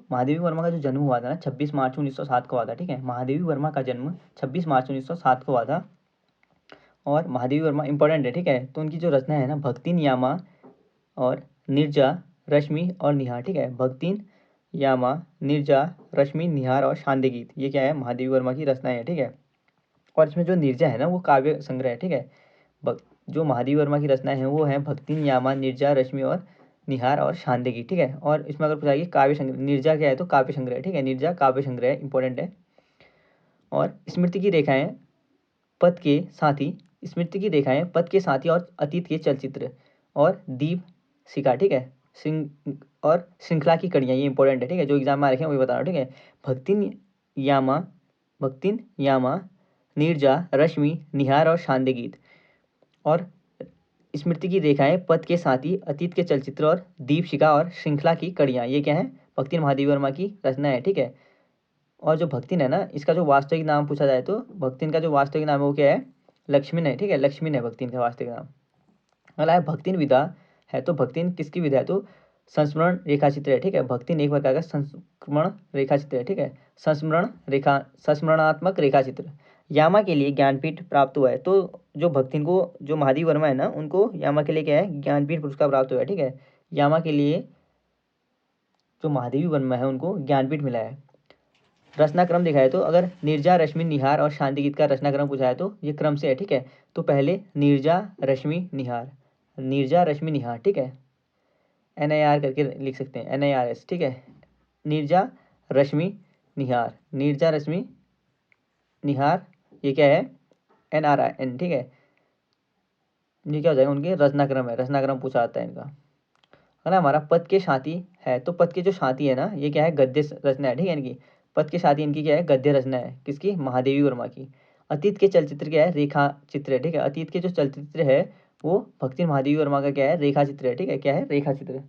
महादेवी वर्मा का जो जन्म हुआ था ना 26 मार्च 1907 को हुआ था, ठीक है। महादेवी वर्मा का जन्म 26 मार्च 1907 को हुआ था। और महादेवी वर्मा इंपॉर्टेंट है, ठीक है। तो उनकी जो रचना है ना भक्तिन यामा और निर्जा रश्मि और निहार, ठीक है। भक्तिन यामा निर्जा रश्मि निहार और शांति गीत, ये क्या है महादेवी वर्मा की रचनाएं है, ठीक है। और इसमें जो निर्जा है ना वो काव्य संग्रह है, ठीक है। जो महादेवी वर्मा की रचनाएं हैं वो है भक्तिन यामा निर्जा रश्मि और निहार और शांति, ठीक है। और इसमें अगर पूछा काव्य संग्रह, निर्जा क्या है तो काव्य संग्रह, ठीक है। निर्जा काव्य संग्रह इंपॉर्टेंट है। और स्मृति की रेखाएं पद के साथी, स्मृति की रेखाएं पद के साथी और अतीत के चलचित्र और दीप शिखा, ठीक है। और श्रृंखला की कड़ियाँ, ये इंपॉर्टेंट है, ठीक है। जो एग्जाम में आ रखे हैं वही बता रहा हूँ, ठीक है। भक्तिन यामा निर्जा रश्मि निहार और शांति गीत। और स्मृति की रेखाएं पद के साथी अतीत के चलचित्र और दीपशिखा और श्रृंखला की कड़ियाँ, ये क्या है भक्तिन महादेवी वर्मा की रचना है, ठीक है। और जो भक्तिन है ना इसका जो वास्तविक नाम पूछा जाए तो भक्तिन का जो वास्तविक नाम है वो क्या है लक्ष्मीन है, ठीक है। लक्ष्मीन है भक्तिन का वास्तविक नाम। अगला है भक्तिन विधा है, तो भक्तिन किसकी विधा है तो संस्मरण रेखा चित्र है, ठीक है। भक्तिन एक प्रकार का संस्मरण रेखा चित्र है, ठीक है। संस्मरणात्मक रेखा चित्र। यामा के लिए ज्ञानपीठ प्राप्त हुआ है, तो जो भक्तिन को जो महादेवी वर्मा है ना उनको यामा के लिए क्या है ज्ञानपीठ पुरस्कार प्राप्त हुआ है, ठीक है। यामा के लिए जो महादेवी वर्मा है उनको ज्ञानपीठ मिला है। रचनाक्रम देखा है तो अगर निर्जा रश्मि निहार और शांति गीत का रचनाक्रम पूछा है तो ये क्रम से है, ठीक है। तो पहले निर्जा रश्मि निहार, निर्जा रश्मि निहार, ठीक है। NIR करके लिख सकते हैं, NIRS, ठीक है। निर्जा रश्मि निहार, निर्जा रश्मि निहार, ये क्या है NRIN, ठीक है। ये क्या हो जाएगा उनके रचनाक्रम है, रचनाक्रम पूछा जाता है इनका। है ना। हमारा पद के साथी है, तो पद के जो साथी है ना ये क्या है गद्य रचना है, ठीक है। इनकी पद के साथी इनकी क्या है गद्य रचना है, किसकी महादेवी वर्मा की। अतीत के चलचित्र क्या है रेखा चित्र है, ठीक है। अतीत के जो चलचित्र है वो भक्ति महादेवी वर्मा का क्या है रेखा चित्र है, ठीक है। क्या है रेखा चित्र।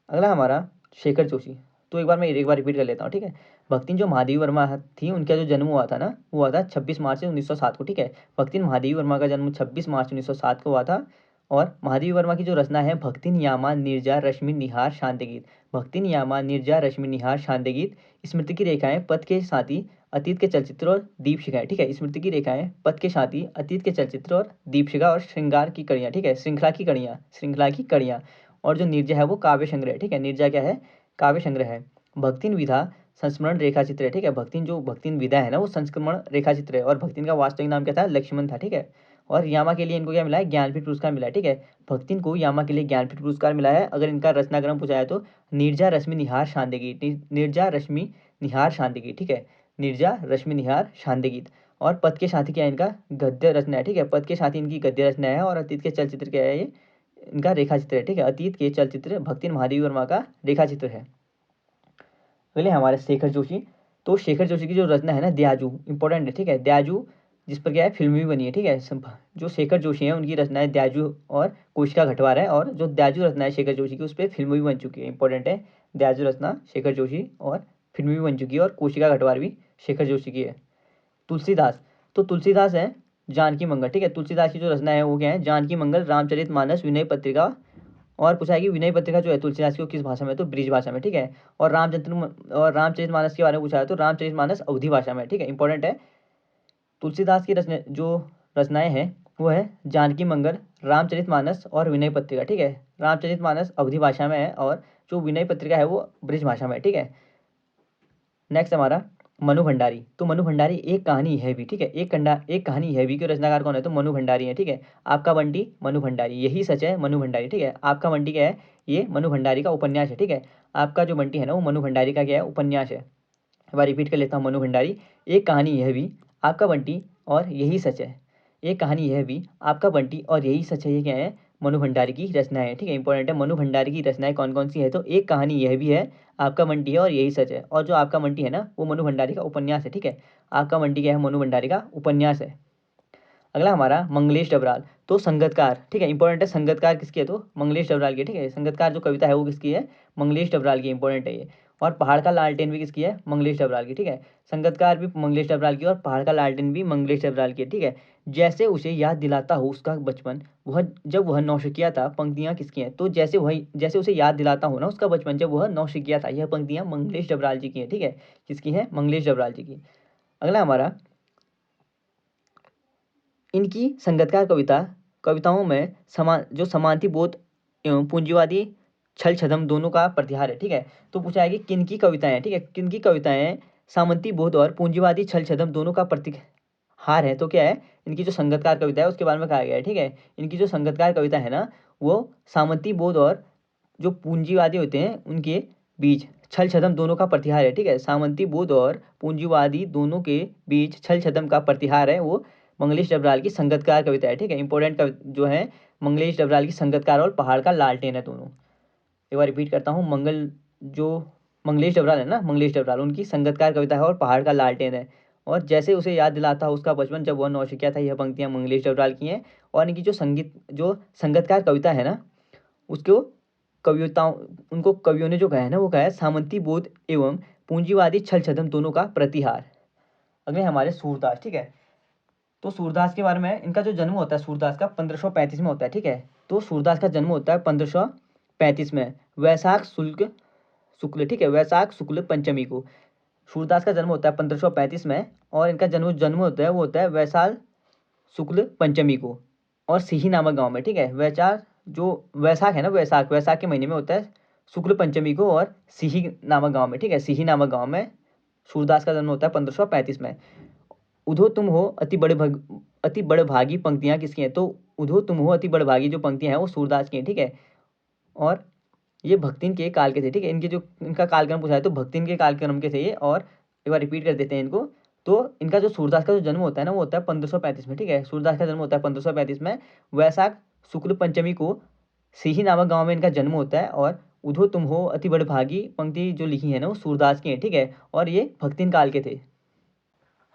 अगला हमारा शेखर जोशी, तो एक बार मैं एक बार रिपीट कर लेता हूँ, ठीक है। भक्तिन जो महादेवी वर्मा थी उनका जो जन्म हुआ था ना वो हुआ था 26 मार्च 1907 को, ठीक है। भक्तिन महादेवी वर्मा का जन्म 26 मार्च 1907 को हुआ था। और महादेवी वर्मा की जो रचना है भक्तिन यामा निर्जा रश्मि निहार शांति गीत, भक्तिन यामा निर्जा रश्मि निहार शांति गीत। स्मृति की रेखाएं पद के साथी अतीत के चलचित्र और दीपशिखाएं, ठीक है। स्मृति की रेखाएं पद के साथी अतीत के चलचित्र और दीपशिखा और श्रृंगार की कड़ियाँ, ठीक है। श्रृंखला की कड़ियाँ, श्रृंखला की कड़ियाँ। और जो निर्जा है वो काव्य संग्रह है, ठीक है। निर्जा क्या है काव्य संग्रह है। भक्तिन विधा संस्मरण रेखा चित्र है, ठीक है। भक्तिन जो भक्तिन विधा है ना वो संस्मरण रेखा चित्र है। और भक्तिन का वास्तविक नाम क्या था लक्ष्मण था, ठीक है। और यामा के लिए इनको क्या मिला है ज्ञानपीठ पुरस्कार मिला है, ठीक है। भक्तिन को यामा के लिए ज्ञानपीठ पुरस्कार मिला है। अगर इनका रचनाक्रम पूछा है तो निर्जा रश्मि निहार शांति गीत, निर्जा रश्मि निहार शांति गीत, ठीक है। निर्जा रश्मि निहार शांति गीत। और पद के साथी क्या है इनका गद्य रचना है, ठीक है। पद के साथी इनकी गद्य रचना है। और अतीत के चलचित्र क्या है ये इनका रेखा चित्र है, ठीक है। अतीत के चलचित्र भक्तिन महादेवी वर्मा का रेखा चित्र है। अगले हमारे शेखर जोशी, तो शेखर जोशी की जो रचना है ना दयाजू इंपॉर्टेंट है, ठीक है। दयाजू जिस पर क्या है फिल्म भी बनी है, ठीक है। जो शेखर जोशी है उनकी रचना है दयाजू और कोशिका घटवार है। और जो दयाजू रचना है शेखर जोशी की उस पर फिल्म भी बन चुकी है, इंपॉर्टेंट है। दयाजू रचना शेखर जोशी और फिल्म भी बन चुकी है। और कोशिका घटवार भी शेखर जोशी की है। तुलसीदास, तो तुलसीदास है जानकी मंगल, ठीक है। तुलसीदास की जो रचना है वो क्या है जानकी मंगल रामचरित मानस विनय पत्रिका। और पूछा है कि विनय पत्रिका जो है तुलसीदास की वो किस भाषा में तो ब्रिज भाषा में, ठीक है। और रामचरित मानस के बारे में पूछा है तो रामचरित मानस अवधी भाषा में, ठीक है। इंपॉर्टेंट है। तुलसीदास की रचना जो रचनाएं हैं वो है जानकी मंगल रामचरित मानस और विनय पत्रिका, ठीक है। रामचरित मानस अवधी भाषा में है और जो विनय पत्रिका है वो ब्रिज भाषा में है, ठीक है। नेक्स्ट हमारा मनु भंडारी, तो मनु भंडारी एक कहानी है भी, ठीक है। एक कहानी है भी के रचनाकार कौन है तो मनु भंडारी है, ठीक है। आपका बंटी मनु भंडारी, यही सच है मनु भंडारी, ठीक है। आपका बंटी क्या है ये मनु भंडारी का उपन्यास है, ठीक है। आपका जो बंटी है ना वो मनु भंडारी का क्या है उपन्यास है। एक बार रिपीट कर लेता हूँ मनु भंडारी एक कहानी यह भी आपका बंटी और यही सच है। एक कहानी यह भी आपका बंटी और यही सच है, ये क्या है मनु भंडारी की रचनाएं है, ठीक है। इंपॉर्टेंट है। मनु भंडारी की रचनाएं कौन कौन सी है तो एक कहानी यह भी है आपका बंटी है और यही सच है। और जो आपका बंटी है ना वो मनु भंडारी का उपन्यास है, ठीक है। आपका बंटी क्या है मनु भंडारी का उपन्यास है। अगला हमारा मंगलेश डबराल, तो संगतकार, ठीक है। इंपॉर्टेंट है। संगतकार किसकी है तो मंगलेश डबराल की, ठीक है। संगतकार जो कविता है वो किसकी है मंगलेश डबराल की, इंपॉर्टेंट है ये। और पहाड़ का लालटेन भी किसकी है, मंगलेश डबराल की, ठीक है। संगतकार भी मंगलेश डबराल की और पहाड़ का लालटेन भी मंगलेश डबराल की है, ठीक है। जैसे उसे याद दिलाता हो उसका बचपन, वह जब वह नौसिखिया था, पंक्तियाँ किसकी हैं, तो जैसे उसे याद दिलाता हो ना उसका बचपन जब वह नौसिखिया था, यह पंक्तियाँ मंगलेश डबराल जी की हैं, ठीक है। किसकी है, मंगलेश डबराल जी की। अगला हमारा, इनकी संगतकार कविताओं में समानता बोध एवं पूंजीवादी छल छदम दोनों का प्रतिहार है, ठीक है। तो पूछा है कि किनकी कविताएं हैं, ठीक है, किनकी कविताएं सामंती बोध और पूंजीवादी छल छदम दोनों का प्रतिहार है। तो क्या है, इनकी जो संगतकार कविता है उसके बारे में कहा गया है, ठीक है। इनकी जो संगतकार कविता है ना, वो सामंती बोध और जो पूंजीवादी होते हैं उनके बीच छल छदम दोनों का प्रतिहार है, ठीक है। सामंती बोध और पूंजीवादी दोनों के बीच छल छदम का प्रतिहार है, वो मंगलेश डबराल की संगतकार कविता है, ठीक है। इंपॉर्टेंट जो है मंगलेश डबराल की संगतकार और पहाड़ का लालटेन है दोनों। एक बार रिपीट करता हूँ, जो मंगलेश डबराल है ना, मंगलेश डबराल, उनकी संगतकार कविता है और पहाड़ का लालटेन है। और जैसे उसे याद दिलाता हो उसका बचपन जब वह नौसिखिया था, यह पंक्तियाँ मंगलेश डबराल की हैं। और इनकी जो संगतकार कविता है ना, उसको कविताओं उनको कवियों ने जो कहा है ना, वो कहा है सामंती बोध एवं पूंजीवादी छल छदम दोनों का प्रतिहार। अगले हमारे सूरदास, ठीक है। तो सूरदास के बारे में, इनका जो जन्म होता है सूरदास का 1535 में होता है, ठीक है। तो सूरदास का जन्म होता है 1535 में वैशाख शुक्ल, ठीक है, वैशाख शुक्ल पंचमी को सूरदास का जन्म होता है 1535 में। और इनका जन्म होता है, वो होता है वैशाख शुक्ल पंचमी को और सिही नामक गांव में, ठीक है। जो वैशाख है ना, वैशाख के महीने में होता है शुक्ल पंचमी को और सिही नामक गांव में, ठीक है। सिही नामक गांव में सूरदास का जन्म होता है 1535 में। उधो तुम हो अति बड़भागी पंक्तियाँ किसकी हैं, तो उधो तुम हो अति बड़भागी जो पंक्तियाँ हैं वो सूरदास की हैं, ठीक है। और ये भक्तिन के काल के थे, ठीक है। इनका कालक्रम पूछा है तो भक्तिन के कालक्रम के थे ये। और एक बार रिपीट कर देते हैं इनको। तो इनका जो सूरदास का जो जन्म होता है ना, वो होता है 1535 में, ठीक है। सूरदास का जन्म होता है 1535 में वैशाख शुक्ल पंचमी को सिही नामक गांव में इनका जन्म होता है। और उधो तुम हो अति बड़भागी पंक्ति जो लिखी है ना, वो सूरदास की है, ठीक है। और ये भक्तिन काल के थे।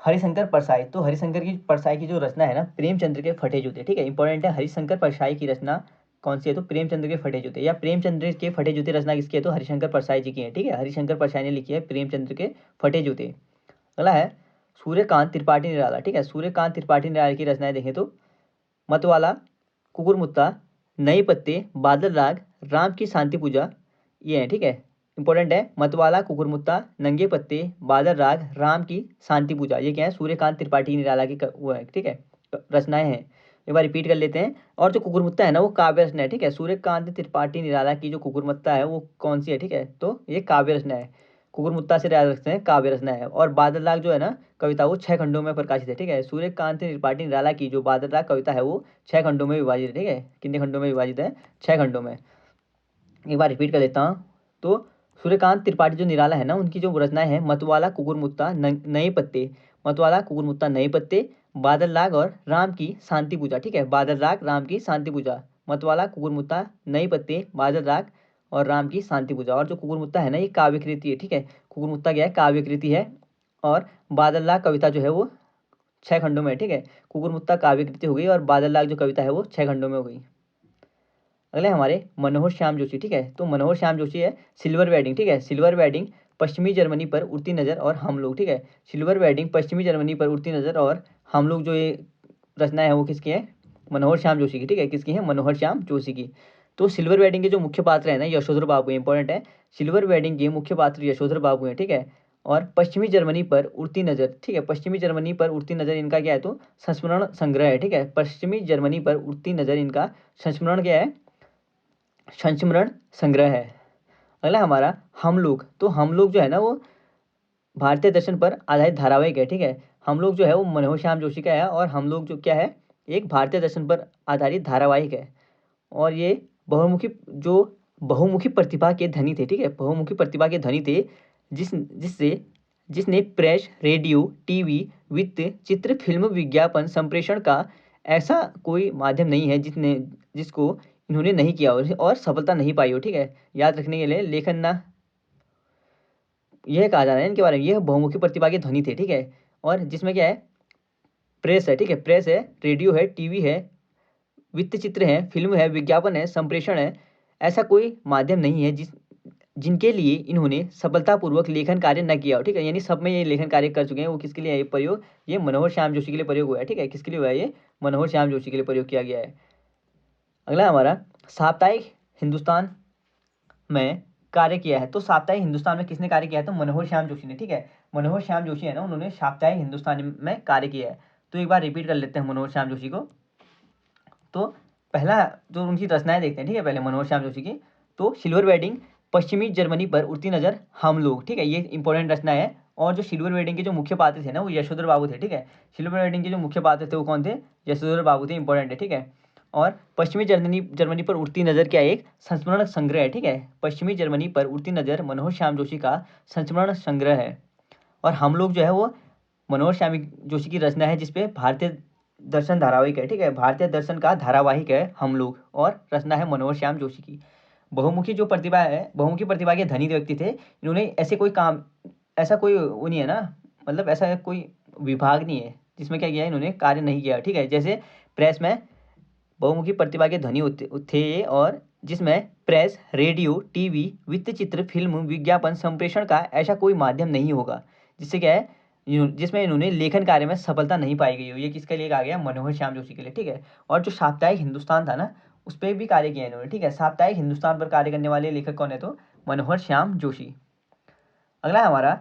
हरिशंकर परसाई, तो हरिशंकर की परसाई की जो रचना है ना, प्रेमचंद्र के फटे जूते, ठीक है। इंपॉर्टेंट है, हरिशंकर परसाई की रचना कौन सी है, तो प्रेमचंद्र के फटे जूते, या प्रेमचंद्र के फटे जूते रचना किसकी है, तो हरिशंकर परसाई जी की है, ठीक है। हरिशंकर परसाई ने लिखी है प्रेमचंद्र के फटे जूते। अगला है सूर्यकांत त्रिपाठी निराला, ठीक है। सूर्यकांत त्रिपाठी निराला की रचनाएं देखें तो मतवाला, कुकुरमुत्ता, नए पत्ते, बादल राग, राम की शांति पूजा, ये है, ठीक है। इंपॉर्टेंट है, मतवाला, कुकुरमुत्ता, नंगे पत्ते, बादल राग, राम की शांति पूजा, ये क्या है, सूर्यकांत त्रिपाठी निराला की वो है, ठीक है, रचनाएं हैं। एक बार रिपीट कर लेते हैं। और जो कुकुरमुत्ता है ना, वो काव्य रचना है, ठीक है। सूर्यकांत त्रिपाठी निराला की जो कुकुरमुत्ता है वो कौन सी है, ठीक है, तो ये काव्य रचना है। कुकुरमुत्ता से याद रखते हैं, काव्य रचना है। और बादल राग जो है ना कविता, वो 6 खंडों में प्रकाशित है, ठीक है। सूर्यकांत त्रिपाठी निराला की जो बादल राग कविता है वो 6 खंडों में विभाजित है, ठीक है। कितने खंडों में विभाजित है, 6 खंडों में। एक बार रिपीट कर देता हूँ। तो सूर्यकांत त्रिपाठी जो निराला है ना, उनकी जो रचनाएं हैं मतवाला, कुकुरमुत्ता, नए पत्ते, मतवाला, कुकुरमुत्ता, नए पत्ते, बादल राग और राम की शांति पूजा, ठीक है। बादल राग, राम की शांति पूजा, मतवाला, कुकुरमुत्ता, नए पत्ते, बादल राग और राम की शांति पूजा। और जो कुकुरमुत्ता है ना, ये काव्यकृति है, ठीक है। कुकुरमुत्ता क्या है, काव्यकृति है। और बादल राग कविता जो है वो 6 खंडों में है, ठीक है। कुकुरमुत्ता काव्यकृति हो गई और बादल राग जो कविता है वो 6 खंडों में हो गई। अगले हमारे मनोहर श्याम जोशी, ठीक है। तो मनोहर श्याम जोशी है सिल्वर वेडिंग, ठीक है। सिल्वर वेडिंग, पश्चिमी जर्मनी पर उड़ती नज़र और हम लोग, ठीक है। सिल्वर वेडिंग, पश्चिमी जर्मनी पर उड़ती नज़र और हम लोग, जो ये रचना है वो किसकी है, मनोहर श्याम जोशी की, ठीक है। किसकी है, मनोहर श्याम जोशी की। तो सिल्वर वेडिंग के जो मुख्य पात्र है ना, यशोधर बाबू, इंपॉर्टेंट है। सिल्वर वेडिंग के मुख्य पात्र यशोधर बाबू हैं, ठीक है। और पश्चिमी जर्मनी पर उड़ती नज़र, ठीक है। पश्चिमी जर्मनी पर उड़ती नज़र इनका क्या है, तो संस्मरण संग्रह है, ठीक है। पश्चिमी जर्मनी पर उड़ती नज़र इनका संस्मरण क्या है, संस्मरण संग्रह है। अगला हमारा हम लोग, तो हम लोग जो है ना वो भारतीय दर्शन पर आधारित धारावाहिक है, ठीक है। हम लोग जो है वो मनोहर श्याम जोशी का है। और हम लोग जो क्या है, एक भारतीय दर्शन पर आधारित धारावाहिक है। और ये बहुमुखी प्रतिभा के धनी थे, ठीक है। बहुमुखी प्रतिभा के धनी थे, जिसने प्रेस, रेडियो, टीवी, वित्त, चित्र, फिल्म, विज्ञापन, संप्रेषण का ऐसा कोई माध्यम नहीं है जिसको इन्होंने नहीं किया और सफलता नहीं पाई हो, ठीक है। याद रखने के लिए लेखन ना, यह कहा जा रहा है इनके बारे में, यह बहुमुखी प्रतिभा के धनी थे, ठीक है। और जिसमें क्या है, प्रेस है, ठीक है। प्रेस है, रेडियो है, टीवी है, वित्त चित्र है, फिल्म है, विज्ञापन है, संप्रेषण है, ऐसा कोई माध्यम नहीं है जिनके लिए इन्होंने सफलतापूर्वक लेखन कार्य न किया हो, ठीक है, यानी सब में ये लेखन कार्य कर चुके हैं, वो किसके लिए ये प्रयोग, ये मनोहर श्याम जोशी के लिए प्रयोग हुआ है, ठीक है, किसके लिए हुआ है, ये मनोहर श्याम जोशी के लिए प्रयोग किया गया है। अगला हमारा साप्ताहिक हिंदुस्तान में कार्य किया है, तो साप्ताहिक हिंदुस्तान में किसने कार्य किया है, तो मनोहर श्याम जोशी ने, ठीक है, मनोहर श्याम जोशी है ना, उन्होंने साप्ताहिक हिंदुस्तान में कार्य किया है। तो एक बार रिपीट कर लेते हैं मनोहर श्याम जोशी को। तो पहला जो उनकी रचनाएं देखते हैं, ठीक है, पहले मनोहर श्याम जोशी की, तो सिल्वर वेडिंग, पश्चिमी जर्मनी पर उड़ती नजर, हम लोग, ठीक है, ये इंपॉर्टेंट रचना है। और जो सिल्वर वेडिंग के जो मुख्य पात्र थे ना, वो यशोधर बाबू थे, ठीक है, सिल्वर वेडिंग के जो मुख्य पात्र थे वो कौन थे, यशोधर बाबू थे, इंपॉर्टेंट है, ठीक है। और पश्चिमी जर्मनी पर उड़ती नजर क्या एक संस्मरण संग्रह है, ठीक है, पश्चिमी जर्मनी पर उड़ती नजर मनोहर श्याम जोशी का संस्मरण संग्रह है। और हम लोग जो है वो मनोहर श्याम जोशी की रचना है, जिसपे भारतीय दर्शन धारावाहिक है, ठीक है, भारतीय दर्शन का धारावाहिक है हम लोग, और रचना है मनोहर श्याम जोशी की। बहुमुखी जो प्रतिभा है, बहुमुखी प्रतिभा के धनी व्यक्ति थे, इन्होंने ऐसे कोई काम, ऐसा कोई वो नहीं है ना, मतलब ऐसा कोई विभाग नहीं है जिसमें क्या किया इन्होंने कार्य नहीं किया, ठीक है। जैसे प्रेस में बहुमुखी प्रतिभा के धनी थे ये, और जिसमें प्रेस, रेडियो, टीवी, वित्त चित्र, फिल्म, विज्ञापन, संप्रेषण का ऐसा कोई माध्यम नहीं होगा जिससे क्या है जिसमें इन्होंने लेखन कार्य में सफलता नहीं पाई गई हो। ये किसके लिए कहा गया, मनोहर श्याम जोशी के लिए, ठीक है। और जो साप्ताहिक हिंदुस्तान था ना, उस पर भी कार्य किया इन्होंने, ठीक है, साप्ताहिक हिंदुस्तान पर कार्य करने वाले लेखक कौन है, तो मनोहर श्याम जोशी। अगला है हमारा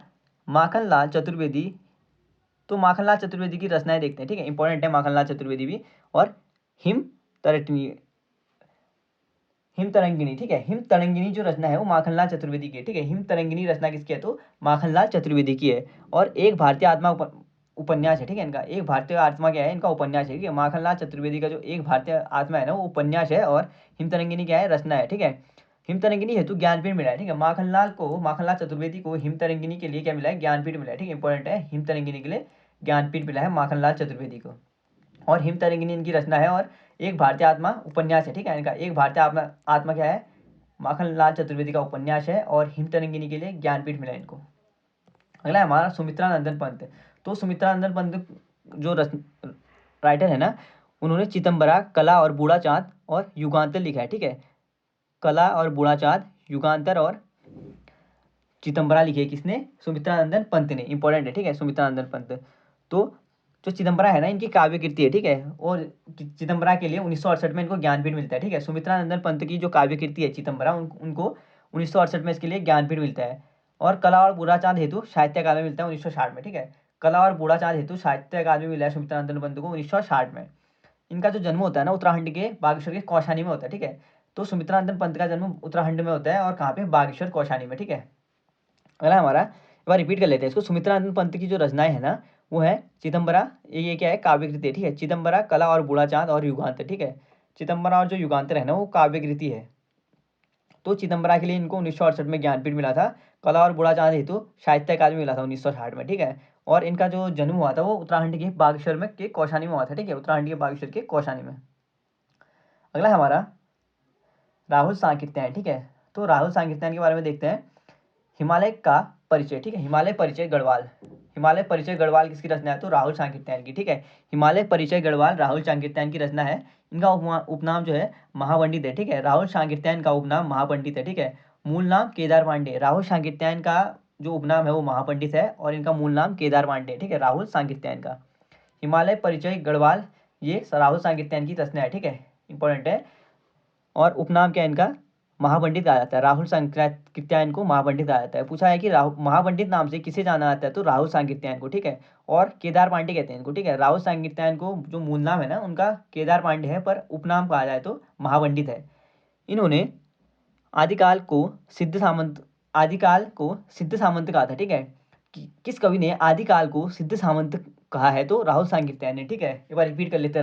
माखनलाल चतुर्वेदी। तो माखनलाल चतुर्वेदी की रचनाएं देखते हैं, ठीक है, इंपॉर्टेंट है माखनलाल चतुर्वेदी भी। और हिम तरटनी हिम तरंगिणी, ठीक है, हिम तरंगिणी जो रचना है वो माखनलाल चतुर्वेदी की है, ठीक है, हिम तरंगिणी रचना किसकी है, तो माखनलाल चतुर्वेदी की है। और एक भारतीय आत्मा उपन्यास है, ठीक है, इनका एक भारतीय आत्मा क्या है, इनका उपन्यास है, ठीक है, माखनलाल चतुर्वेदी का जो एक भारतीय आत्मा है ना, वो उपन्यास है। और हिम तरंगिणी क्या है, रचना है, ठीक है। हिम तरंगिणी हेतु ज्ञानपीठ मिला है, ठीक है, माखनलाल चतुर्वेदी को हिम तरंगिणी के लिए क्या मिला है, ज्ञानपीठ मिला है, ठीक है, इंपॉर्टेंट है, हिम तरंगिणी के लिए ज्ञानपीठ मिला है माखनलाल चतुर्वेदी को। और हिम तरंगिणी इनकी रचना है, और एक भारतीय आत्मा उपन्यास है, ठीक है, इनका एक भारतीय आत्मा क्या है, माखनलाल चतुर्वेदी का उपन्यास है। और हिम तरंगिणी के लिए ज्ञानपीठ मिला है इनको। अगला है हमारा सुमित्रानंदन पंत। तो सुमित्रानंदन पंत जो राइटर है ना, उन्होंने चिदंबरा, कला और बूढ़ा चाँद और युगांतर लिखा है, ठीक है, कला और बूढ़ा चाँद, युगांतर और चिदंबरा लिखी है, किसने, सुमित्रानंदन पंत ने, इंपॉर्टेंट है, ठीक है, सुमित्रानंदन पंत। तो जो चिदंबरा है ना, इनकी काव्य कृति है, ठीक है, और चिदंबरा के लिए 1968 में इनको ज्ञानपीठ मिलता है, ठीक है, सुमित्रानंदन पंत की जो काव्य कृति है चिदंबरा, उनको 1968 में इसके लिए ज्ञानपीठ मिलता है। और कला और बूढ़ा चाँद हेतु साहित्य अकादमी मिलता है 1960 में, ठीक है, कला और बूढ़ा चाँद हेतु साहित्य अकादमी मिला है सुमित्रानंदन पंत को 1960 में। इनका जो जन्म होता है ना, उत्तराखंड के बागेश्वर के कौशानी में होता है, ठीक है, तो सुमित्रानंदन पंत का जन्म उत्तराखंड में होता है, और कहाँ पे, बागेश्वर कौशानी में, ठीक है। अगला हमारा एक बार रिपीट कर लेते हैं इसको। सुमित्रानंदन पंत की जो रचनाएं है ना, वो है चिदंबरा, ये क्या है, काव्य कृति है, ठीक है, चिदंबरा, कला और बूढ़ा चाँद और युगांतर, ठीक है, चिदंबरा और जो युगांतर है ना, वो काव्य कृति है। तो चिदंबरा के लिए इनको 1968 में ज्ञानपीठ मिला था, कला और बूढ़ा चाँद हेतु साहित्य अकादमी मिला था 1960 में, ठीक है। और इनका जो जन्म हुआ था वो उत्तराखंड के बागेश्वर में के कौशानी में हुआ था, ठीक है, उत्तराखंड के बागेश्वर के कौशानी में। अगला हमारा राहुल सांकृत्यायन, ठीक है, तो राहुल सांकृत्यायन के बारे में देखते हैं। हिमालय का परिचय, ठीक है, हिमालय परिचय गढ़वाल, हिमालय परिचय गढ़वाल किसकी रचना है, तो राहुल सांकृत्यायन की, ठीक है, हिमालय परिचय गढ़वाल राहुल सांकृत्यायन की रचना है। इनका उपनाम जो है महापंडित है, ठीक है, राहुल सांकृत्यायन का उपनाम महापंडित है, ठीक है। मूल नाम केदार पांडे, राहुल सांकृत्यायन का जो उपनाम है वो महापंडित है, और इनका मूल नाम केदार पांडे, ठीक है, राहुल सांकृत्यायन का। हिमालय परिचय गढ़वाल ये राहुल सांकृत्यायन की रचना है, ठीक है, इंपॉर्टेंट है। और उपनाम क्या है इनका, महापंडित कहा जाता है, राहुल सांकृत्यायन को महापंडित कहा जाता है। पूछा है कि महापंडित नाम से किसे जाना जाता है, तो राहुल सांकृत्यायन को, ठीक है। और केदार पांडे कहते हैं इनको, ठीक है, राहुल सांकृत्यायन को जो मूल नाम है ना उनका केदार पांडे है, पर उपनाम कहा जाए तो महापंडित है। इन्होंने आदिकाल को आदिकाल को सिद्ध सामंत कहा था, ठीक है, किस कवि ने आदिकाल को सिद्ध सामंत कहा है, तो राहुल सांकृत्यायन ने, ठीक है। एक बार रिपीट कर लेते हैं,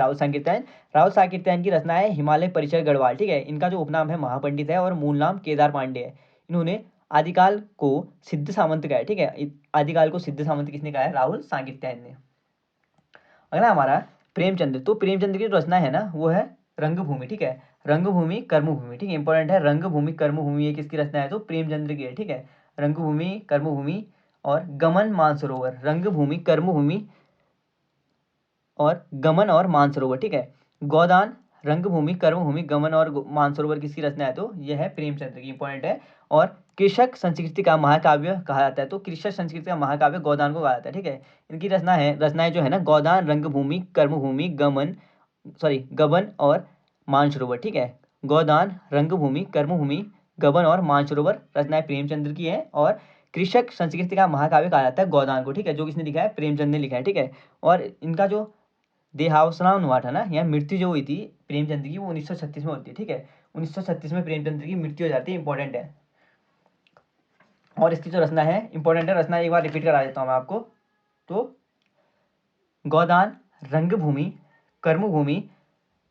राहुल सांकृत्यायन की रचना है हिमालय परिचय गढ़वाल, ठीक है, इनका जो उपनाम है महापंडित है, और मूल नाम केदार पांडे है। इन्होंने आदिकाल को सिद्ध सामंत कहा है, ठीक है, आदिकाल को सिद्ध सामंत किसने कहा है, राहुल सांकृत्यायन ने। अगला हमारा प्रेमचंद्र। तो प्रेमचंद्र की जो रचना है ना, वो है रंगभूमि, ठीक है, रंगभूमि कर्मभूमि, ठीक है, इंपॉर्टेंट है, रंगभूमि कर्मभूमि ये किसकी रचना है, तो प्रेमचंद्र की है, ठीक है, रंगभूमि कर्मभूमि और गमन मानसरोवर, रंगभूमि कर्मभूमि और गमन और मानसरोवर, ठीक है, गोदान रंगभूमि, कर्मभूमि, गमन और मानसरोवर किसकी रचना है? तो यह है प्रेमचंद्र की, इंपॉर्टेंट है। और कृषक संस्कृति का महाकाव्य कहा जाता है, तो कृषक संस्कृति का महाकाव्य गोदान को कहा जाता है, ठीक है। इनकी रचनाएं जो है ना, गोदान, रंगभूमि, कर्मभूमि, गबन और मानसरोवर, ठीक है। गोदान, रंगभूमि, कर्मभूमि, गबन और मानसरोवर रचनाएं प्रेमचंद्र की है। और कृषक संस्कृति का महाकाव्य कहा जाता है गोदान को, ठीक है, जो किसने लिखा है? प्रेमचंद ने लिखा है, ठीक है। और इनका जो देहावसान हुआ था ना, या मृत्यु जो हुई थी प्रेमचंद की, वो 1936 में होती है, ठीक है। 1936 में प्रेमचंद की मृत्यु हो जाती है, इंपॉर्टेंट है। और इसकी जो रचना है इंपॉर्टेंट है, रचना एक बार रिपीट करा देता हूँ मैं आपको। तो गोदान, रंगभूमि, कर्मभूमि,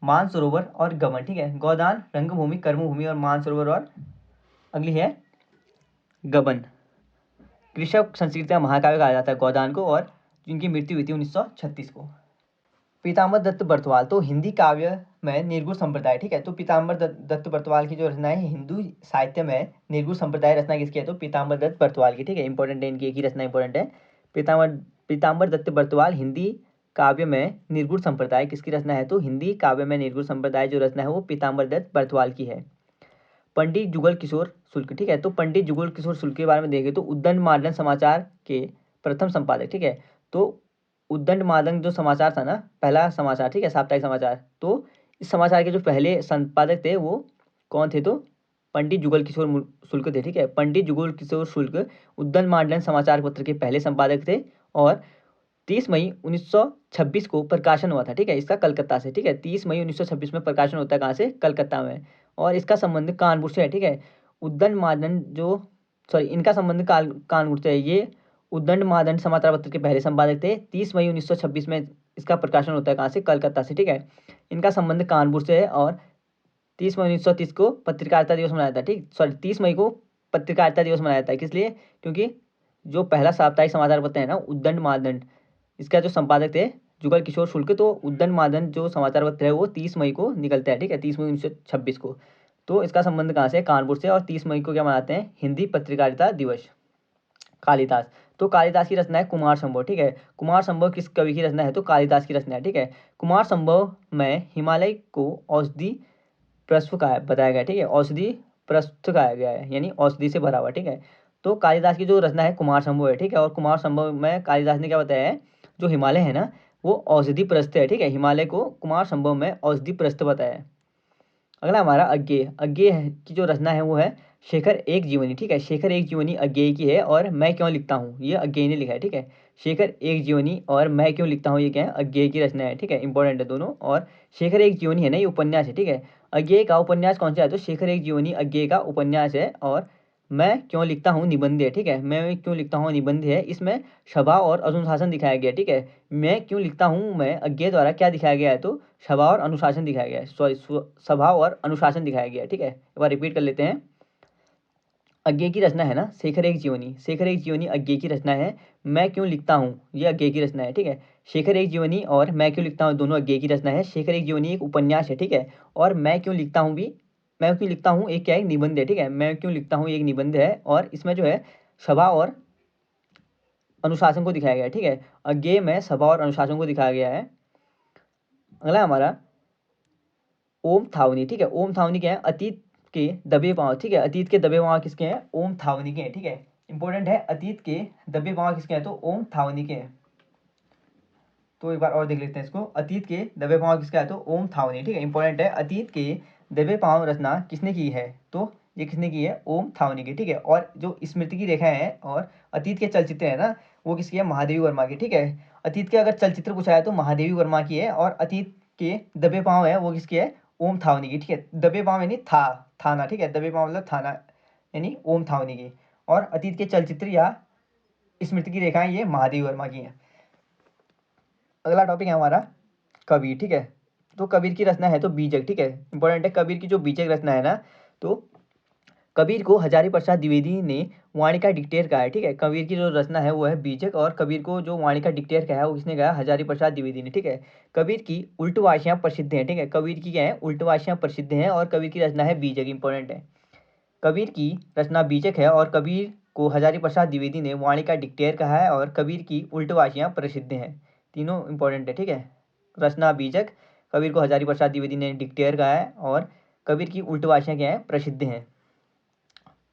मानसरोवर और गमन, ठीक है। गोदान, रंगभूमि, कर्मभूमि और मानसरोवर, और अगली है गबन। कृषक संस्कृति का महाकाव्य कहा जाता है गोदान को, और जिनकी मृत्यु हुई थी 1936 को। पीताम्बर दत्त बर्तवाल, तो हिंदी काव्य में निर्गुण संप्रदाय, ठीक है। तो पीताम्बर दत्त बर्तवाल की जो रचना है हिंदू साहित्य में निर्गुण संप्रदाय रचना किसकी है? तो पीताम्बर दत्त बर्तवाल की, ठीक है। इंपॉर्टेंट है, इनकी एक ही रचना इंपॉर्टेंट है। पीताम्बर दत्त बर्तवाल हिंदी काव्य में निर्गुण संप्रदाय किसकी रचना है? तो हिंदी काव्य में निर्गुण संप्रदाय जो रचना है वो पीताम्बर दत्त बर्तवाल की है। पंडित जुगल किशोर शुक्ल, ठीक है। तो पंडित जुगल किशोर शुक्ल के बारे में देखें तो उद्दंड मादन समाचार के प्रथम संपादक, ठीक है। तो उद्दंड मादन जो समाचार था ना, पहला समाचार, ठीक है, साप्ताहिक समाचार, तो इस समाचार के जो पहले संपादक थे वो कौन थे? तो पंडित जुगल किशोर शुक्ल थे, ठीक है। पंडित जुगल किशोर शुक्ल उद्दंड मादन समाचार पत्र के पहले संपादक थे। और 30 मई 1926 को प्रकाशन हुआ था, ठीक है, इसका कलकत्ता से, ठीक है। 30 मई 1926 में प्रकाशन होता है, कहाँ से? कलकत्ता में। और इसका संबंध कानपुर से है, ठीक है। उद्दंड मादन जो इनका संबंध कानपुर से है। ये उद्दंड मादन समाचार पत्र के पहले संपादक थे। 30 मई 1926 में इसका प्रकाशन होता है, कहाँ से? कलकत्ता से, ठीक है। इनका संबंध कानपुर से है। और 30 मई 1930 को पत्रकारिता दिवस मनाया था, ठीक, 30 मई को पत्रकारिता दिवस मनाया जाता है। किस लिए? क्योंकि जो पहला साप्ताहिक समाचार पत्र है ना उद्दंड मादन, इसका जो संपादक थे जुगल किशोर शुक्ल, तो उद्दंड मादन जो समाचार पत्र है वो 30 मई को निकलता है, ठीक है, 30 मई 1926 को। तो इसका संबंध कहाँ से? कानपुर से। और 30 मई को क्या मनाते हैं? हिंदी पत्रकारिता दिवस। कालिदास, तो कालिदास की रचना है कुमार संभव, ठीक है। कुमार संभव किस कवि की रचना है? तो कालिदास की रचना है, ठीक है। कुमार संभव में हिमालय को औषधि प्रस्व का बताया गया, ठीक है। औषधि प्रस्थ कहा गया है, यानी औषधि से भरा हुआ, ठीक है। तो कालिदास की जो रचना है कुमार संभव है, ठीक है। और कुमार संभव में कालिदास ने क्या बताया है? जो हिमालय है ना वो औषधि प्रस्थ है, ठीक है। हिमालय को कुमार संभव में औषधि प्रस्थ बताया है। अगला हमारा अज्ञेय। अज्ञेय की जो रचना है वो है शेखर एक जीवनी, ठीक है। शेखर एक जीवनी अज्ञेय की है। और मैं क्यों लिखता हूँ, ये अज्ञेय ने लिखा है, ठीक है। शेखर एक जीवनी और मैं क्यों लिखता हूँ, ये क्या है? अज्ञेय की रचना है, ठीक है। इंपॉर्टेंट है दोनों। और शेखर एक जीवनी है ना, ये उपन्यास है, ठीक है। अज्ञेय का उपन्यास कौन सा है? तो शेखर एक जीवनी अज्ञेय का उपन्यास है। और मैं क्यों लिखता हूँ निबंध है, ठीक है। मैं क्यों लिखता हूँ निबंध है। इसमें सभा और अनुशासन दिखाया गया, ठीक है। मैं क्यों लिखता हूँ मैं अज्ञेय द्वारा क्या दिखाया गया है? तो सभा और अनुशासन दिखाया गया है, सभा और अनुशासन दिखाया गया है, ठीक है। एक बार रिपीट कर लेते हैं। अज्ञेय की रचना है ना शेखर एक जीवनी, शेखर एक जीवनी अज्ञेय की रचना है। मैं क्यों लिखता हूँ ये अज्ञेय की रचना है, ठीक है। शेखर एक जीवनी और मैं क्यों लिखता हूँ दोनों अज्ञेय की रचना है। शेखर एक जीवनी एक उपन्यास है, ठीक है। और मैं क्यों लिखता हूँ भी, मैं क्यों लिखता हूँ एक क्या है? एक निबंध है, ठीक है। मैं क्यों लिखता हूँ एक निबंध है। और इसमें जो है सभा और अनुशासन को दिखाया गया है, ठीक है। अज्ञेय में सभा और अनुशासन को दिखाया गया है। अगला हमारा ओम थावनी, ठीक है। ओम थावनी क्या है? अतीत के दबे पांव, ठीक है। अतीत के दबे पांव किसके हैं? ओम थावनी के हैं, ठीक है। इंपॉर्टेंट है, अतीत के दबे पांव किसके हैं? तो ओम थावनी के हैं। तो एक बार और देख लेते हैं इसको। अतीत के दबे पांव किसका है? तो ओम थावनी, ठीक है। इंपॉर्टेंट है, अतीत के दबे पांव रचना किसने की है? तो ये किसने की है? ओम थावनी की, ठीक है। और जो स्मृति की रेखा है और अतीत के चलचित्र है ना वो किसकी है? महादेवी वर्मा की, ठीक है। अतीत के अगर चलचित्र पूछा है तो महादेवी वर्मा की है। और अतीत के दबे पांव है वो किसकी है? ओम थावनी की, ठीक है। दबे पांव यानी थाना, ठीक है। दबे पांव मतलब थाना, यानी ओम थावनी की। और अतीत के चलचित्र या स्मृति की रेखाएं ये महादेवी वर्मा की हैं। अगला टॉपिक है हमारा कबीर, ठीक है। तो कबीर की रचना है तो बीजक, ठीक है। इंपॉर्टेंट है, कबीर की जो बीजक रचना है ना, तो कबीर को हजारी प्रसाद द्विवेदी ने वाणिका डिक्टेयर कहा है, ठीक है। कबीर की जो रचना है वो है बीजक। और कबीर को जो वाणिका डिक्टेयर कहा है वो किसने कहा? हजारी प्रसाद द्विवेदी ने, ठीक है। कबीर की उल्टवासियाँ प्रसिद्ध हैं, ठीक है। कबीर की क्या है? उल्टवासियाँ प्रसिद्ध हैं। और कबीर की रचना है बीजक, इंपॉर्टेंट है। कबीर की रचना बीजक है और कबीर को हजारी प्रसाद द्विवेदी ने वाणिका डिक्टेयर कहा है। और कबीर की उल्टवासियाँ प्रसिद्ध हैं, तीनों इंपॉर्टेंट है, ठीक है। रचना बीजक, कबीर को हजारी प्रसाद द्विवेदी ने डिक्टेयर कहा है और कबीर की उल्टवासियाँ क्या है, प्रसिद्ध हैं।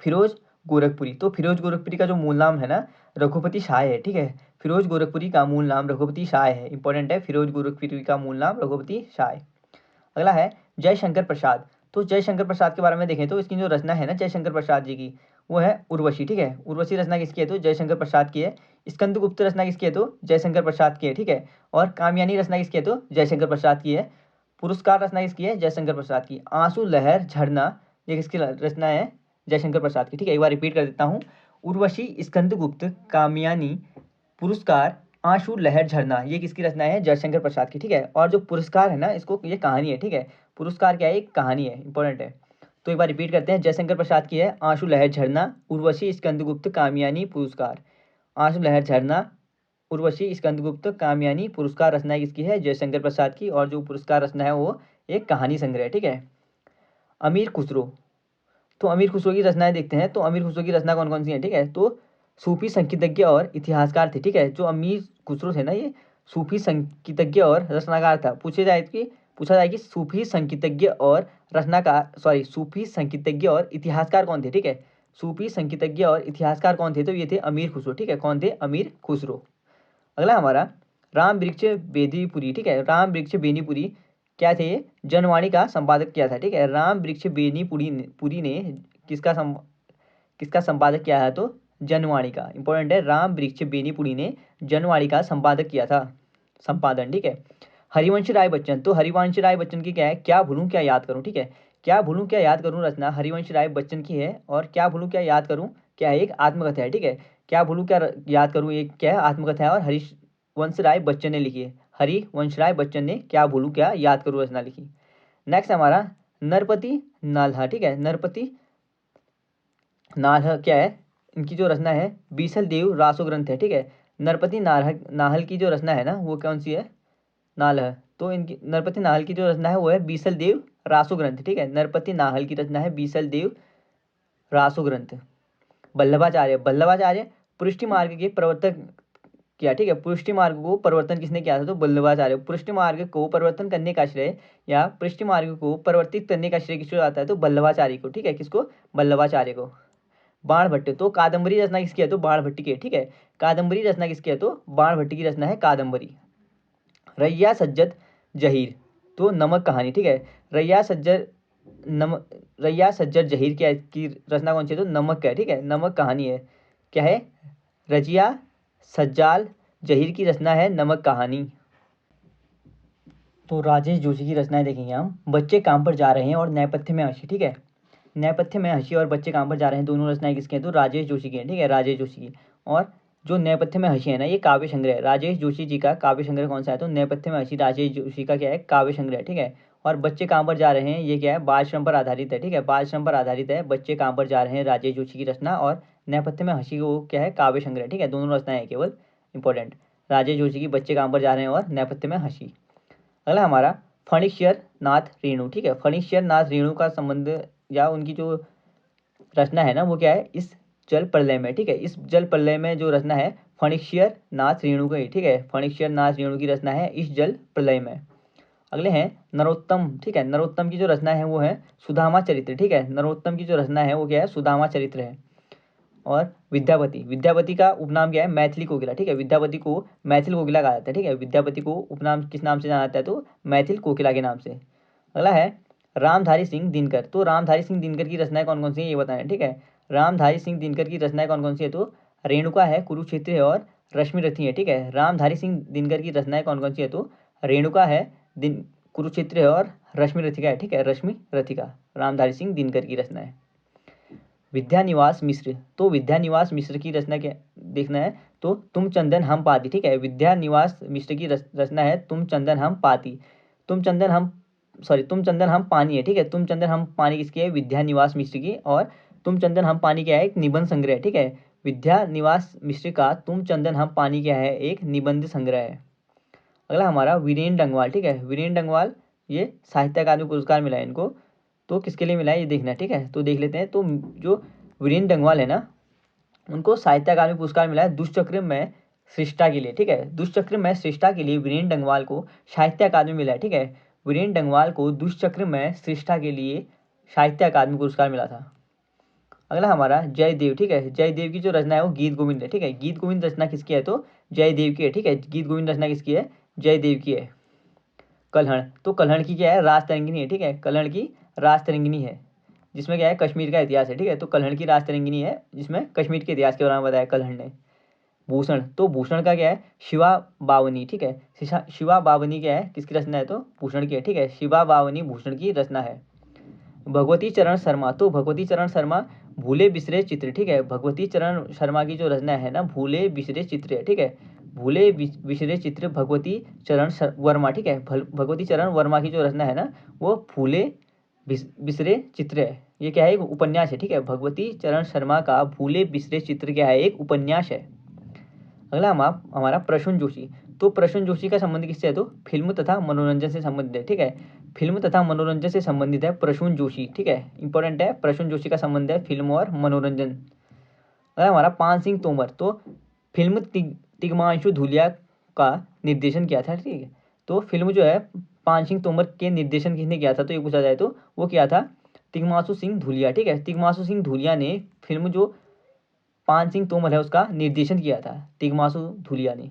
फिरोज गोरखपुरी, तो फिरोज गोरखपुरी का जो मूल नाम है ना रघुपति शाह है, ठीक है। फिरोज गोरखपुरी का मूल नाम रघुपति शाह है, इंपॉर्टेंट है, फिरोज गोरखपुरी का मूल नाम रघुपति शाह है। अगला है जयशंकर प्रसाद। तो जयशंकर प्रसाद के बारे में देखें तो इसकी जो रचना है ना जयशंकर प्रसाद जी की, वो है उर्वशी, ठीक है। उर्वशी रचना किसकी है, तो जयशंकर प्रसाद की है। स्कंदगुप्त रचना किसकी है, तो जयशंकर प्रसाद की है, ठीक है। और कामयानी रचना किसकी है, तो जयशंकर प्रसाद की है। पुरस्कार रचना किसकी है, जयशंकर प्रसाद की। आंसू लहर झरना, ये किसकी रचना है, जयशंकर प्रसाद की, ठीक है। एक बार रिपीट कर देता हूँ, उर्वशी, स्कंदगुप्त, कामयानी, पुरस्कार, आंसू लहर झरना, ये किसकी रचना है, जयशंकर प्रसाद की, ठीक है। और जो पुरस्कार है ना, इसको ये कहानी है, ठीक है। पुरस्कार क्या है, एक कहानी है, इंपॉर्टेंट है। तो एक बार रिपीट करते हैं, जयशंकर प्रसाद की है आंसू लहर झरना, उर्वशी, स्कंदगुप्त, कामयानी, पुरस्कार। आंसू लहर झरना, उर्वशी, स्कंदगुप्त, कामयानी, पुरस्कार रचना किसकी है, जयशंकर प्रसाद की। और जो पुरस्कार रचना है वो एक कहानी संग्रह है, ठीक है। अमीर खुसरो, तो अमीर खुसरो की रचनाएं देखते हैं। तो अमीर खुसरो की रचना कौन कौन सी है, ठीक है। तो सूफी संगीतज्ञ और इतिहासकार थे, ठीक है। जो अमीर खुसरो थे ना, ये सूफी संगीतज्ञ और रचनाकार था। पूछा जाए कि सूफी संगीतज्ञ और रचनाकार, सॉरी, सूफी संगीतज्ञ और इतिहासकार कौन थे, ठीक है। सूफी संगीतज्ञ और इतिहासकार कौन थे, तो ये थे अमीर खुसरो, ठीक है। कौन थे, अमीर खुसरो। अगला हमारा राम वृक्ष बेनीपुरी, ठीक है। राम वृक्ष बेनीपुरी क्या थे, जनवाणी का संपादक किया था, ठीक है। राम वृक्ष पुरी ने किसका संपादक किया है, तो जनवाणी का, इंपॉर्टेंट है। राम वृक्ष बेनीपुरी ने जनवाणी का संपादक किया था, संपादन, ठीक है। हरिवंश राय बच्चन, तो हरिवंश राय बच्चन की क्या है, क्या भूलूं क्या याद करूं, ठीक है। क्या भूलूं क्या याद करूं रचना हरिवंश राय बच्चन की है। और क्या भूलूं क्या याद करूं क्या है, एक आत्मकथा है, ठीक है। क्या भूलूं क्या याद करूं, एक क्या है, आत्मकथा है। और हरिवंश राय बच्चन ने लिखी है, हरिवंश राय बच्चन ने क्या भूलूं क्या याद करूं रचना लिखी। नेक्स्ट हमारा नरपति नाल्हा, ठीक है। नरपति नाल्हा क्या है, इनकी जो रचना है बीसल देव रासो ग्रंथ है, ठीक है। नरपति नाहल की जो रचना है ना, वो कौन सी है, नाल्ह। तो इनकी नरपति नाहल की जो रचना है वो है बीसल देव रासो ग्रंथ, ठीक है। नरपति नाहल की रचना है बीसल देव रासो ग्रंथ। वल्लभाचार्य पुष्टि मार्ग के प्रवर्तक किया, ठीक है। पुष्टि मार्ग को परिवर्तन किसने किया था, तो वल्लभाचार्य। पुष्टि मार्ग को परिवर्तन करने का श्रेय या पुष्टि मार्ग को परिवर्तित करने का श्रेय किसको जाता है, तो वल्लभाचार्य को, ठीक है। किसको, वल्लभाचार्य को। बाणभट्ट, तो कादम्बरी रचना किसकी है, तो बाणभट्ट की है, ठीक है। कादम्बरी रचना किसकी है, तो बाणभट्ट की रचना है कादम्बरी। रैया सज्जद जहीर, तो नमक कहानी, ठीक है। रैया सज्जद जहीर की रचना कौन सी है, तो नमक का है, ठीक है। नमक कहानी है, क्या है, रजिया सज्जाल जहीर की रचना है नमक कहानी। तो राजेश जोशी की रचनाएं देखेंगे हम। बच्चे काम पर जा रहे हैं और नेपथ्य में हंसी, ठीक है। नेपथ्य में हंसी और बच्चे काम पर जा रहे हैं, दोनों रचनाएं किसकी हैं, तो राजेश जोशी की हैं, ठीक है, राजेश जोशी की। और जो नेपथ्य में हंसी है ना, ये काव्य संग्रह है। राजेश जोशी जी का काव्य संग्रह कौन सा है, तो नेपथ्य में हंसी राजेश जोशी का क्या है, काव्य संग्रह, ठीक है। और बच्चे काम पर जा रहे हैं, ये क्या है, बाल श्रम पर आधारित है, ठीक है। बाल श्रम पर आधारित है, बच्चे काम पर जा रहे हैं, राजेश जोशी की रचना। और नेपथ्य में हंसी को क्या है, काव्य संग्रह, ठीक है। दोनों रचनाएं हैं केवल, इंपॉर्टेंट। राजेश जोशी की बच्चे काम पर जा रहे हैं और नेपथ्य में हंसी। अगला हमारा फणीश्वर नाथ रेणु, ठीक है। फणीश्वर नाथ रेणु का संबंध या उनकी जो रचना है ना, वो क्या है, इस जल प्रलय में, ठीक है। इस जल प्रलय में जो रचना है फणीश्वर नाथ रेणु की, ठीक है। फणीश्वर नाथ रेणु की रचना है इस जल प्रलय में। अगले हैं नरोत्तम, ठीक है। नरोत्तम की जो रचना है वो है सुदामा चरित्र, ठीक है। नरोत्तम की जो रचना है वो क्या है, सुदामा चरित्र है। और विद्यापति का उपनाम क्या है, मैथिली कोकिला, ठीक है। विद्यापति को मैथिल कोकिला कहा जाता है, ठीक है। विद्यापति को उपनाम किस नाम से जाना जाता है, तो मैथिल कोकिला के नाम से। अगला है रामधारी सिंह दिनकर, तो रामधारी सिंह दिनकर की रचनाएं कौन कौन सी है, ये बताएं, ठीक है। रामधारी सिंह दिनकर की रचनाएं कौन कौन सी है, तो रेणुका है, कुरुक्षेत्र है और रश्मि रथी है, ठीक है। रामधारी सिंह दिनकर की रचनाएं कौन कौन सी है, तो रेणुका है, दिन कुरुक्षेत्र है और रश्मि रथिका है, ठीक है। रश्मि रथिका रामधारी सिंह दिनकर की रचना है। विद्यानिवास मिश्र, तो विद्यानिवास मिश्र की रचना क्या देखना है, तो तुम चंदन हम पाती, ठीक है। विद्यानिवास मिश्र की रचना है तुम चंदन हम पाती। तुम चंदन हम पानी है, ठीक है। तुम चंदन हम पानी किसकी है, विद्यानिवास मिश्र की। और तुम चंदन हम पानी क्या है, एक निबंध संग्रह है, ठीक है। विद्यानिवास मिश्र का तुम चंदन हम पानी क्या है, एक निबंध संग्रह है। अगला हमारा वीरेंद्र डंगवाल, ठीक है। वीरेंद्र डंगवाल ये साहित्य अकादमी पुरस्कार मिला है इनको, तो किसके लिए मिला है ये देखना, ठीक है। तो देख लेते हैं। तो जो वीरेंद्र डंगवाल है ना, उनको साहित्य अकादमी पुरस्कार मिला है दुष्चक्र में श्रेष्ठता के लिए, ठीक है। दुष्चक्र में श्रेष्ठता के लिए वीरेंद्र डंगवाल को साहित्य अकादमी मिला है, ठीक है। वीरेंद्र डंगवाल को दुष्चक्र में श्रेष्ठता के लिए साहित्य अकादमी पुरस्कार मिला था। अगला हमारा जयदेव, ठीक है। जयदेव की जो रचना है वो गीत गोविंद है, ठीक है। गीत गोविंद रचना किसकी है? तो जयदेव की है, ठीक है। गीत गोविंद रचना किसकी है? जयदेव की है। कल्हड़, तो कल्हड़ की क्या है? राज तरंगिणी है, ठीक है। कल्हड़ की राज तरंगिणी है, जिसमें क्या है? कश्मीर का इतिहास है, ठीक है। तो कल्हड़ की राज तरंगिणी है जिसमें कश्मीर के इतिहास के बारे में बताया कल्हड़ ने। भूषण, तो भूषण का क्या है? शिवा बावनी, ठीक है। शिवा बावनी क्या है? किसकी रचना है? तो भूषण की है, ठीक है। शिवा बावनी भूषण की रचना है। भगवती चरण शर्मा, तो भगवती चरण शर्मा भूले बिसरे चित्र, ठीक है। भगवती चरण शर्मा की जो रचना है ना, भूले बिसरे चित्र है, ठीक है। भूले बिसरे चित्र भगवती चरण वर्मा, ठीक है। भगवती चरण वर्मा की जो रचना है ना, वो भूले बिसरे चित्र है। ये क्या है? एक उपन्यास है, ठीक है। भगवती चरण शर्मा का भूले बिसरे चित्र क्या है? एक उपन्यास है। अगला हमारा प्रसून जोशी, तो प्रसून जोशी का संबंध किससे है? तो फिल्म तथा मनोरंजन से संबंधित है, ठीक है। फिल्म तथा मनोरंजन से संबंधित है प्रसून जोशी, ठीक है। इंपॉर्टेंट है, प्रसून जोशी का संबंध है फिल्म और मनोरंजन। अगला हमारा पान सिंह तोमर, तो फिल्म तिग्मांशु धूलिया का निर्देशन किया था, ठीक है। तो फिल्म जो है पान सिंह तोमर के निर्देशन किसने किया था? तो ये पूछा जाए तो वो किया था तिग्मांशु सिंह धूलिया, ठीक है। तिग्मांशु सिंह धूलिया ने फिल्म जो पान सिंह तोमर है उसका निर्देशन किया था तिग्मांशु धूलिया ने।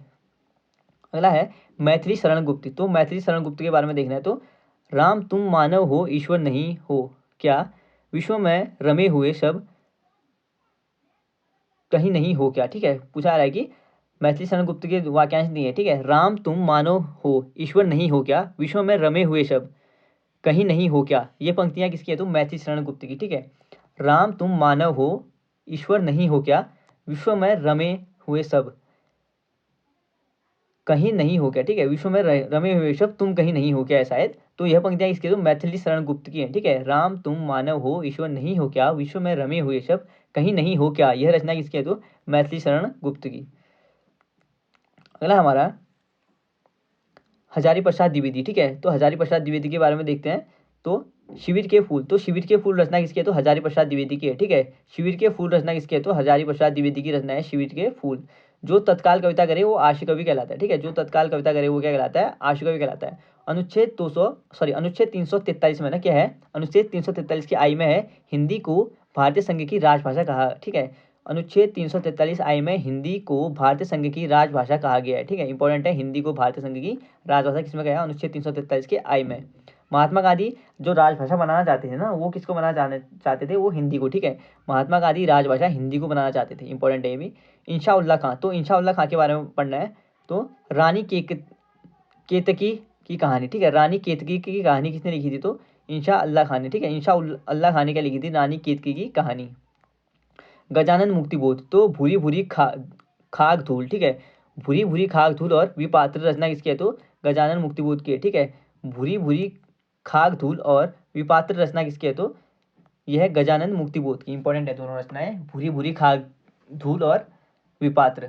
अगला है मैथिली शरण गुप्त, तो मैथिली शरण गुप्त के बारे में देखना है। तो राम तुम मानव हो ईश्वर नहीं हो क्या, विश्व में रमे हुए सब कहीं नहीं हो क्या, ठीक है। पूछा रहा है कि मैथिली शरण गुप्त के वाक्यांश दिए है, ठीक है। राम तुम मानव हो ईश्वर नहीं हो क्या, विश्व में रमे हुए सब कहीं नहीं हो क्या। ये पंक्तियां किसकी है? तो मैथिली शरण गुप्त की, ठीक है। राम तुम मानव हो ईश्वर नहीं हो क्या, विश्व में रमे हुए सब कहीं नहीं हो क्या, ठीक है। विश्व में रमे हुए सब तुम कहीं नहीं हो क्या है शायद। तो यह पंक्तियां किसकी? तो मैथिली शरण गुप्त की है, ठीक है। राम तुम मानव हो ईश्वर नहीं हो क्या, विश्व में रमे हुए सब कहीं नहीं हो क्या, यह रचना किसकी है? तो मैथिली शरण गुप्त की। अगला हमारा हजारी प्रसाद द्विवेदी, ठीक है। तो हजारी प्रसाद द्विवेदी के बारे में देखते हैं। तो शिविर के फूल, तो शिविर के फूल रचना किसकी है? तो हजारी प्रसाद द्विवेदी की है, ठीक है। शिविर के फूल रचना किसकी है? तो हजारी प्रसाद द्विवेदी की रचना है शिविर के फूल। जो तत्काल कविता करे वो आशु कवि कहलाता है, ठीक है। जो तत्काल कविता करे वो क्या कहलाता है? आशु कवि कहलाता है। अनुच्छेद 343 में ना क्या है? अनुच्छेद 343 की आई में है हिंदी को भारतीय संघ की राजभाषा कहा, ठीक है। अनुच्छेद 343 आई में हिंदी को भारतीय संघ की राजभाषा कहा गया है, ठीक है। इंपॉर्टेंट है, हिंदी को भारतीय संघ की राजभाषा किसमें गया? अनुच्छेद 343 के आई में। महात्मा गांधी जो राजभाषा बनाना चाहते थे ना, वो किसको बनाना चाहते थे? वो हिंदी को, ठीक है। महात्मा गांधी राजभाषा हिंदी को बनाना चाहते थे, इंपॉर्टेंट है ये भी। इंशा उल्लाह खां, तो इंशा उल्लाह खां के बारे में पढ़ना है। तो रानी केतकी की कहानी, ठीक है। रानी केतकी की कहानी किसने लिखी थी? तो इंशा अल्लाह खां ने, ठीक है। इंशा अल्लाह खां ने क्या लिखी थी? रानी केतकी की कहानी। गजानन मुक्तिबोध, तो भूरी भूरी खाक धूल, ठीक है। भूरी भूरी खाक धूल और विपात्र रचना किसकी है? तो गजानन मुक्तिबोध की है, ठीक है। भूरी भूरी खाक धूल और विपात्र रचना किसकी है? तो यह है गजानन मुक्तिबोध की। इंपॉर्टेंट है दोनों रचनाएं, भूरी भूरी खाक धूल और विपात्र।